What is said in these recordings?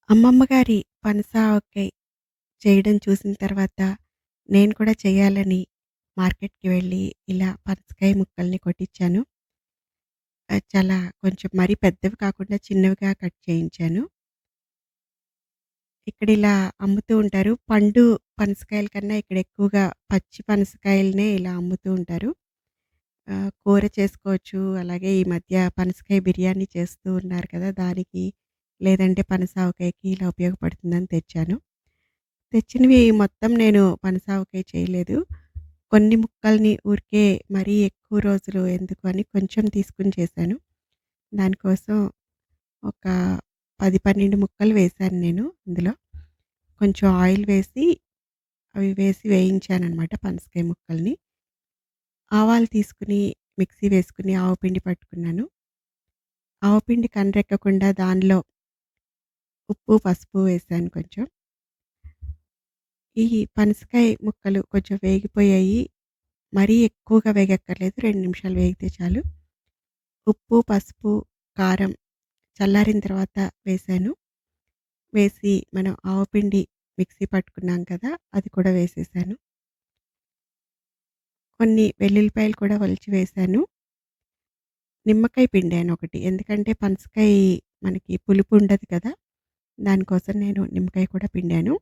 అమ్మమ్మ గారి పనస ఆవకాయ చేయడం చూసిన తర్వాత, నేను కూడా చేయాలని మార్కెట్‌కి వెళ్ళి ఇలా పనసకాయ ముక్కల్ని కొట్టించాను. చాలా కొంచెం మరీ పెద్దవి కాకుండా చిన్నవిగా కట్ చేయించాను. ఇక్కడిలా అమ్ముతూ ఉంటారు. పండు పనసకాయల కన్నా ఇక్కడ ఎక్కువగా పచ్చి పనసకాయలనే ఇలా అమ్ముతూ ఉంటారు. కూర చేసుకోవచ్చు. అలాగే ఈ మధ్య పనసకాయ బిర్యానీ చేస్తూ ఉన్నారు కదా! దానికి లేదంటే పనస ఆవకాయకి ఇలా ఉపయోగపడుతుందని తెచ్చాను. తెచ్చినవి మొత్తం నేను పనసావకాయ చేయలేదు. కొన్ని ముక్కల్ని ఊరికే మరీ ఎక్కువ రోజులు ఎందుకు అని కొంచెం తీసుకొని చేశాను. దానికోసం ఒక 10, 12 ముక్కలు వేశాను నేను అందులో. కొంచెం ఆయిల్ వేసి, అవి వేసి వేయించాననమాట పనసకాయ ముక్కల్ని. ఆవాలు తీసుకొని మిక్సీ వేసుకొని ఆవపిండి పట్టుకున్నాను. ఆవపిండి కండ్రెక్కకుండా దానిలో ఉప్పు, పసుపు వేశాను కొంచెం. ఈ పనసకాయ ముక్కలు కొంచెం వేగిపోయాయి. మరీ ఎక్కువగా వేగక్కర్లేదు. 2 నిమిషాలు వేగితే చాలు. ఉప్పు, పసుపు, కారం చల్లారిన తర్వాత వేశాను. వేసి మనం ఆవపిండి మిక్సీ పట్టుకున్నాం కదా! అది కూడా వేసేసాను. కొన్ని వెల్లుల్లిపాయలు కూడా ఒలిచి వేశాను. నిమ్మకాయ పిండాను ఒకటి. ఎందుకంటే పనసకాయ మనకి పులుపు ఉండదు కదా! దానికోసం నేను నిమ్మకాయ కూడా పిండాను.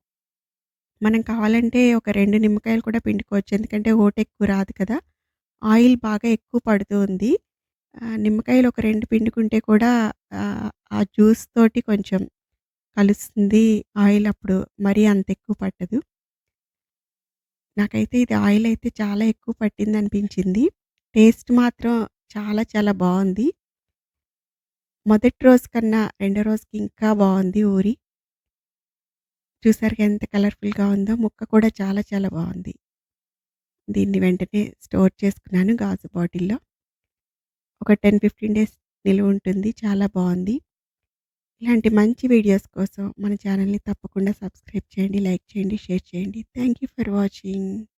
మనం కావాలంటే ఒక 2 నిమ్మకాయలు కూడా పిండుకోవచ్చు. ఎందుకంటే ఓటెక్కువ రాదు కదా! ఆయిల్ బాగా ఎక్కువ పడుతూ ఉంది. నిమ్మకాయలు ఒక 2 పిండుకుంటే కూడా ఆ జ్యూస్ తోటి కొంచెం కలుస్తుంది. ఆయిల్ అప్పుడు మరీ అంత ఎక్కువ పట్టదు. నాకైతే ఇది ఆయిల్ అయితే చాలా ఎక్కువ పట్టిందనిపించింది. టేస్ట్ మాత్రం చాలా చాలా బావుంది. మొదటి రోజు కన్నా రెండో రోజుకి ఇంకా బావుంది ఊరి. చూసారుగా ఎంత కలర్‌ఫుల్‌గా ఉందో. ముక్క కూడా చాలా చాలా బావుంది. దీన్ని వెంటనే స్టోర్ చేసుకున్నాను గాజు బాటిల్‌లో. ఒక 10, 15 డేస్ నిలువుంటుంది. చాలా బావుంది. ఇలాంటి మంచి వీడియోస్ కోసం మన ఛానల్‌ని తప్పకుండా సబ్స్క్రైబ్ చేయండి, లైక్ చేయండి, షేర్ చేయండి. Thank you for watching.